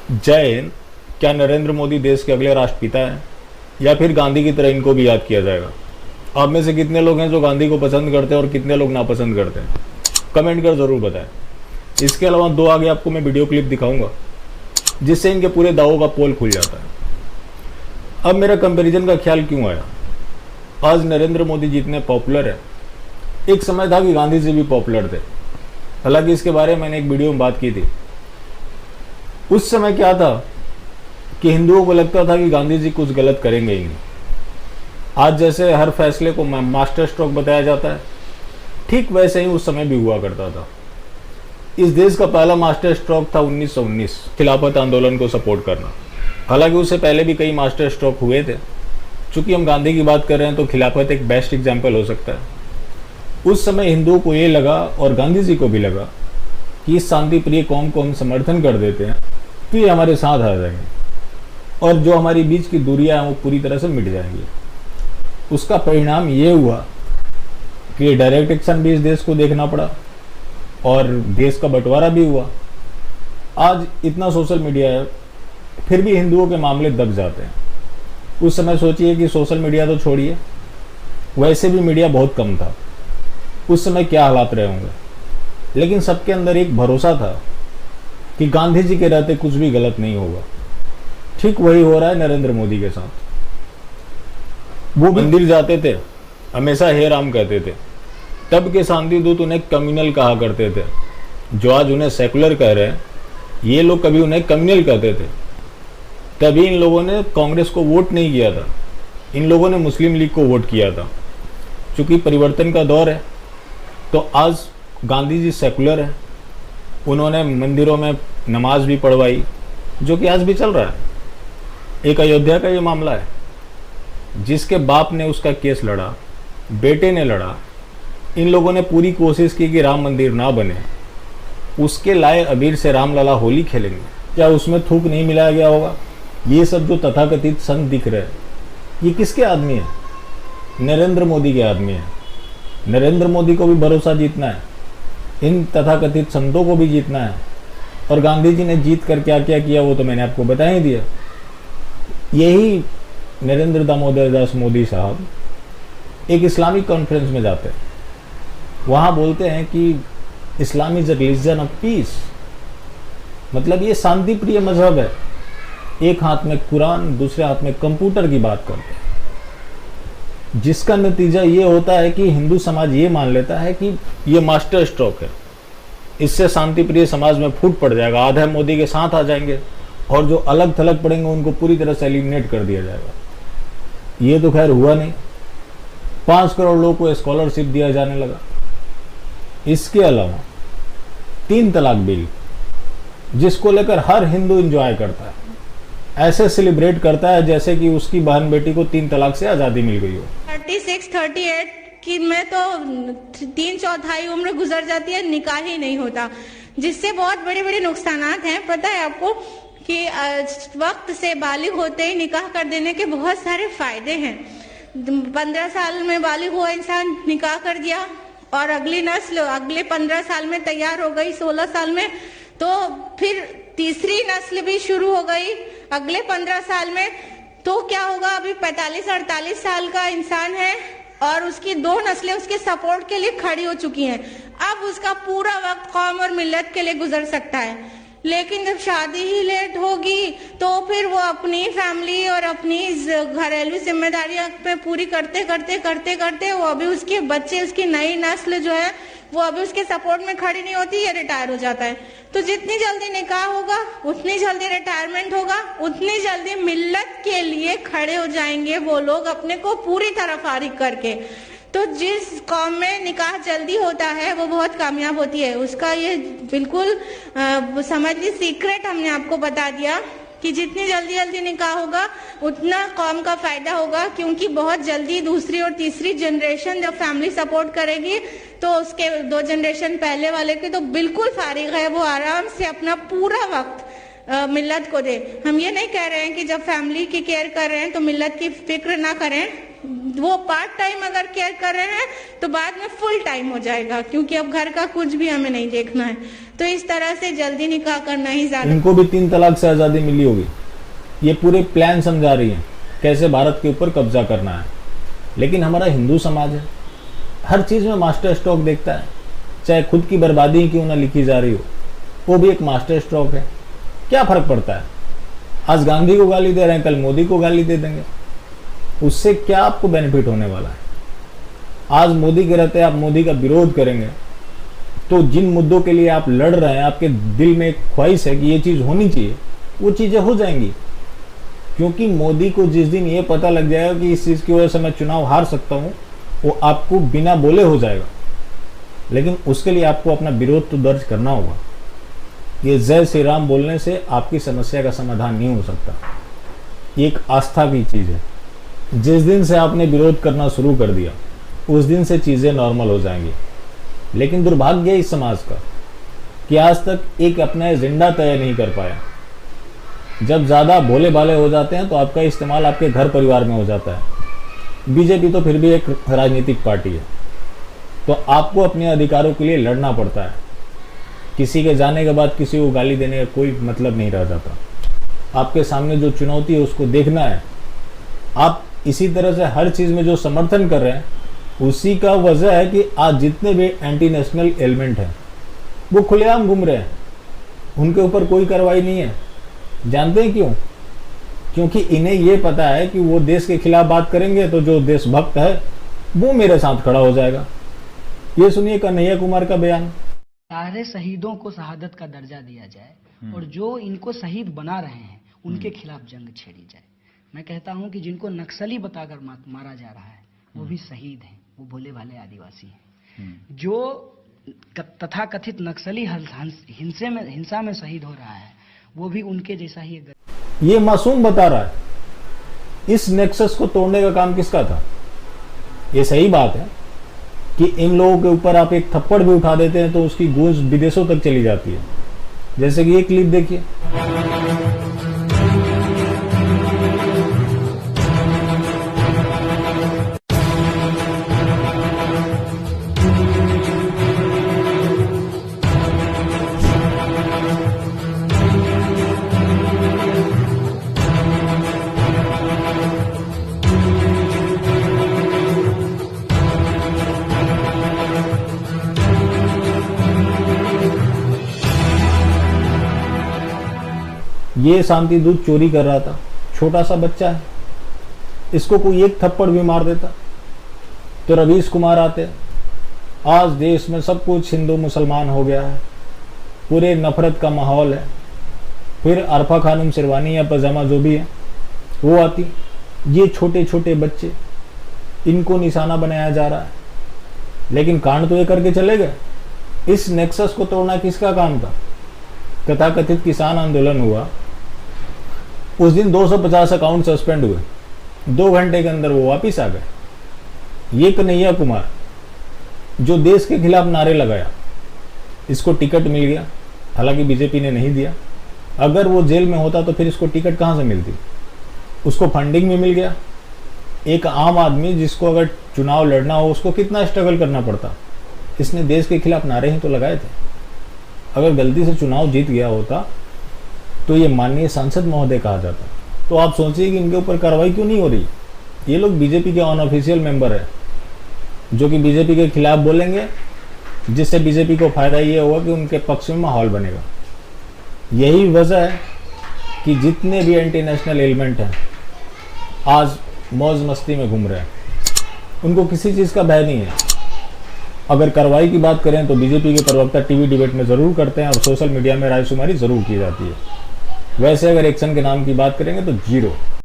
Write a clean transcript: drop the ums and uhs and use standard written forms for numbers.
जय हिंद। क्या नरेंद्र मोदी देश के अगले राष्ट्रपिता हैं या फिर गांधी की तरह इनको भी याद किया जाएगा? आप में से कितने लोग हैं जो गांधी को पसंद करते हैं और कितने लोग नापसंद करते हैं? कमेंट कर जरूर बताएं। इसके अलावा दो आगे आपको मैं वीडियो क्लिप दिखाऊंगा जिससे इनके पूरे दावों का पोल खुल जाता है। अब मेरा कंपैरिजन का ख्याल क्यों आया? आज नरेंद्र मोदी जितने पॉपुलर है, एक समय था कि गांधी जी भी पॉपुलर थे। हालांकि इसके बारे में मैंने एक वीडियो में बात की थी। उस समय क्या था कि हिंदुओं को लगता था कि गांधी जी कुछ गलत करेंगे ही नहीं। आज जैसे हर फैसले को मास्टर स्ट्रोक बताया जाता है, ठीक वैसे ही उस समय भी हुआ करता था। इस देश का पहला मास्टर स्ट्रोक था 1919 खिलाफत आंदोलन को सपोर्ट करना। हालांकि उससे पहले भी कई मास्टर स्ट्रोक हुए थे। चूंकि हम गांधी की बात कर रहे हैं तो खिलाफत एक बेस्ट एग्जाम्पल हो सकता है। उस समय हिंदुओं को ये लगा और गांधी जी को भी लगा कि इस शांति प्रिय कौम को हम समर्थन कर देते हैं तो ये हमारे साथ आ जाएंगे और जो हमारी बीच की दूरियां हैं वो पूरी तरह से मिट जाएंगी। उसका परिणाम ये हुआ कि डायरेक्ट एक्शन भी इस देश को देखना पड़ा और देश का बंटवारा भी हुआ। आज इतना सोशल मीडिया है फिर भी हिंदुओं के मामले दब जाते हैं। उस समय सोचिए कि सोशल मीडिया तो छोड़िए, वैसे भी मीडिया बहुत कम था। उस समय क्या हालात रहे होंगे, लेकिन सबके अंदर एक भरोसा था कि गांधी जी के रहते कुछ भी गलत नहीं होगा। ठीक वही हो रहा है नरेंद्र मोदी के साथ। वो मंदिर जाते थे, हमेशा हे राम कहते थे। तब के शांति दूत उन्हें कम्युनल कहा करते थे। जो आज उन्हें सेकुलर कह रहे हैं, ये लोग कभी उन्हें कम्युनल कहते थे। तभी इन लोगों ने कांग्रेस को वोट नहीं किया था, इन लोगों ने मुस्लिम लीग को वोट किया था। चूंकि परिवर्तन का दौर है तो आज गांधी जी सेकुलर है। उन्होंने मंदिरों में नमाज भी पढ़वाई, जो कि आज भी चल रहा है। एक अयोध्या का ये मामला है, जिसके बाप ने उसका केस लड़ा, बेटे ने लड़ा। इन लोगों ने पूरी कोशिश की कि राम मंदिर ना बने। उसके लाए अबीर से रामलला होली खेलेंगे, क्या उसमें थूक नहीं मिलाया गया होगा? ये सब जो तथाकथित संत दिख रहे हैं, ये किसके आदमी है? नरेंद्र मोदी के आदमी है। नरेंद्र मोदी को भी भरोसा जीतना है, इन तथाकथित संतों को भी जीतना है। और गांधी जी ने जीत कर क्या क्या किया वो तो मैंने आपको बता ही दिया। यही नरेंद्र दामोदर दास मोदी साहब एक इस्लामिक कॉन्फ्रेंस में जाते हैं, वहाँ बोलते हैं कि Islam is a religion of peace. मतलब ये शांति प्रिय मजहब है। एक हाथ में कुरान, दूसरे हाथ में कंप्यूटर की बात करते हैं, जिसका नतीजा ये होता है कि हिंदू समाज ये मान लेता है कि ये मास्टर स्ट्रोक है, इससे शांति प्रिय समाज में फूट पड़ जाएगा। आधे मोदी के साथ आ जाएंगे और जो अलग थलग पड़ेंगे उनको पूरी तरह से एलिमिनेट कर दिया जाएगा। ये तो खैर हुआ नहीं। 5 करोड़ लोगों को स्कॉलरशिप दिया जाने लगा। इसके अलावा 3 तलाक बिल, जिसको लेकर हर हिंदू एंजॉय करता है, ऐसे सेलिब्रेट करता है जैसे कि उसकी बहन बेटी को 3 तलाक से आजादी मिल गई हो। 36, 38 की में तो 3/4 उम्र गुजर जाती है, निकाह ही नहीं होता, जिससे बहुत बड़े बड़े नुकसानात हैं। पता है आपको कि वक्त से बालिग होते ही निकाह कर देने के बहुत सारे फायदे हैं। 15 साल में बालिग हुआ इंसान, निकाह कर दिया और अगली नस्ल अगले 15 साल में तैयार हो गई, 16 साल में, तो फिर तीसरी नस्ल भी शुरू हो गई अगले 15 साल में। तो क्या होगा? अभी 45-48 साल का इंसान है और उसकी 2 नस्लें उसके सपोर्ट के लिए खड़ी हो चुकी हैं। अब उसका पूरा वक्त कौम और मिल्लत के लिए गुजर सकता है। लेकिन जब शादी ही लेट होगी तो फिर वो अपनी फैमिली और अपनी घरेलू जिम्मेदारियां पे पूरी करते करते करते करते वो अभी उसके बच्चे, उसकी नई नस्ल जो है वो अभी उसके सपोर्ट में खड़ी नहीं होती, ये रिटायर हो जाता है। तो जितनी जल्दी निकाह होगा उतनी जल्दी रिटायरमेंट होगा, उतनी जल्दी मिल्लत के लिए खड़े हो जाएंगे वो लोग अपने को पूरी तरह फारिग करके। तो जिस कौम में निकाह जल्दी होता है वो बहुत कामयाब होती है। उसका ये बिल्कुल समझ ली सीक्रेट हमने आपको बता दिया कि जितनी जल्दी जल्दी निकाह होगा उतना कौम का फायदा होगा, क्योंकि बहुत जल्दी दूसरी और तीसरी जनरेशन जब फैमिली सपोर्ट करेगी तो उसके 2 जनरेशन पहले वाले के तो बिल्कुल फारिग है, वो आराम से अपना पूरा वक्त मिल्लत को दे। हम ये नहीं कह रहे हैं कि जब फैमिली की केयर कर रहे हैं तो मिल्लत की फिक्र ना करें। वो पार्ट टाइम अगर केयर कर रहे हैं तो बाद में फुल टाइम हो जाएगा, क्योंकि अब घर का कुछ भी हमें नहीं देखना है। तो इस तरह से जल्दी निकाह करना ही ज्यादा। इनको भी 3 तलाक से आजादी मिली होगी। ये पूरे प्लान समझा रही है कैसे भारत के ऊपर कब्जा करना है। लेकिन हमारा हिंदू समाज है, हर चीज में मास्टर स्ट्रोक देखता है, चाहे खुद की बर्बादी ही क्यों ना लिखी जा रही हो, वो भी एक मास्टर स्ट्रोक है। क्या फर्क पड़ता है, आज गांधी को गाली दे रहे हैं, कल मोदी को गाली दे देंगे, उससे क्या आपको बेनिफिट होने वाला है। आज मोदी के रहते आप मोदी का विरोध करेंगे तो जिन मुद्दों के लिए आप लड़ रहे हैं, आपके दिल में एक ख्वाहिश है कि ये चीज होनी चाहिए, वो चीजें हो जाएंगी। क्योंकि मोदी को जिस दिन ये पता लग जाएगा कि इस चीज की वजह से मैं चुनाव हार सकता हूं, वो आपको बिना बोले हो जाएगा। लेकिन उसके लिए आपको अपना विरोध तो दर्ज करना होगा। ये जय श्री राम बोलने से आपकी समस्या का समाधान नहीं हो सकता। ये एक आस्था की चीज है। जिस दिन से आपने विरोध करना शुरू कर दिया, उस दिन से चीजें नॉर्मल हो जाएंगी। लेकिन दुर्भाग्य है इस समाज का कि आज तक एक अपना एजेंडा तय नहीं कर पाया। जब ज्यादा भोले भाले हो जाते हैं तो आपका इस्तेमाल आपके घर परिवार में हो जाता है। बीजेपी तो फिर भी एक राजनीतिक पार्टी है, तो आपको अपने अधिकारों के लिए लड़ना पड़ता है। किसी के जाने के बाद किसी को गाली देने का कोई मतलब नहीं रह जाता। आपके सामने जो चुनौती है उसको देखना है। आप इसी तरह से हर चीज में जो समर्थन कर रहे हैं, उसी का वजह है कि आज जितने भी एंटी नेशनल एलिमेंट हैं वो खुलेआम घूम रहे हैं, उनके ऊपर कोई कार्रवाई नहीं है। जानते हैं क्यों? क्योंकि इन्हें ये पता है कि वो देश के खिलाफ बात करेंगे तो जो देशभक्त है वो मेरे साथ खड़ा हो जाएगा। ये सुनिए कन्हैया कुमार का बयान। सारे शहीदों को शहादत का दर्जा दिया जाए और जो इनको शहीद बना रहे हैं उनके खिलाफ जंग छेड़ी जाए। मैं कहता हूं कि जिनको नक्सली बताकर मारा जा रहा है वो भी शहीद हैं, वो भोले भाले आदिवासी हैं। जो तथाकथित नक्सली हिंसा में शहीद हो रहा है वो भी उनके जैसा ही। ये मासूम बता रहा है। इस नेक्सस को तोड़ने का काम किसका था? ये सही बात है कि इन लोगों के ऊपर आप एक थप्पड़ भी उठा देते हैं तो उसकी गूंज विदेशों तक चली जाती है। जैसे कि ये क्लिप देखिए। ये शांति दूत चोरी कर रहा था, छोटा सा बच्चा है, इसको कोई एक थप्पड़ भी मार देता तो रवीश कुमार आते। आज देश में सब कुछ हिंदू मुसलमान हो गया है, पूरे नफरत का माहौल है। फिर अरफा खानम शेरवानी या पजामा जो भी है वो आती। ये छोटे छोटे बच्चे, इनको निशाना बनाया जा रहा है। लेकिन कांड तो ये करके चले गए। इस नेक्सस को तोड़ना किसका काम था? तथाकथित किसान आंदोलन हुआ, उस दिन 250 अकाउंट सस्पेंड हुए, 2 घंटे के अंदर वो वापिस आ गए। ये कन्हैया कुमार जो देश के खिलाफ नारे लगाया, इसको टिकट मिल गया, हालांकि बीजेपी ने नहीं दिया। अगर वो जेल में होता तो फिर इसको टिकट कहां से मिलती? उसको फंडिंग में मिल गया। एक आम आदमी जिसको अगर चुनाव लड़ना हो उसको कितना स्ट्रगल करना पड़ता। इसने देश के खिलाफ नारे ही तो लगाए थे। अगर गलती से चुनाव जीत गया होता तो ये माननीय सांसद महोदय कहा जाता। तो आप सोचिए कि इनके ऊपर कार्रवाई क्यों नहीं हो रही। ये लोग बीजेपी के अनऑफिशियल मेंबर है जो कि बीजेपी के खिलाफ बोलेंगे, जिससे बीजेपी को फायदा ये होगा कि उनके पक्ष में माहौल बनेगा। यही वजह है कि जितने भी एंटी नेशनल एलिमेंट हैं आज मौज मस्ती में घूम रहे हैं, उनको किसी चीज़ का भय नहीं है। अगर कार्रवाई की बात करें तो बीजेपी के प्रवक्ता टीवी डिबेट में जरूर करते हैं और सोशल मीडिया में रायशुमारी जरूर की जाती है। वैसे अगर एक्शन के नाम की बात करेंगे तो 0।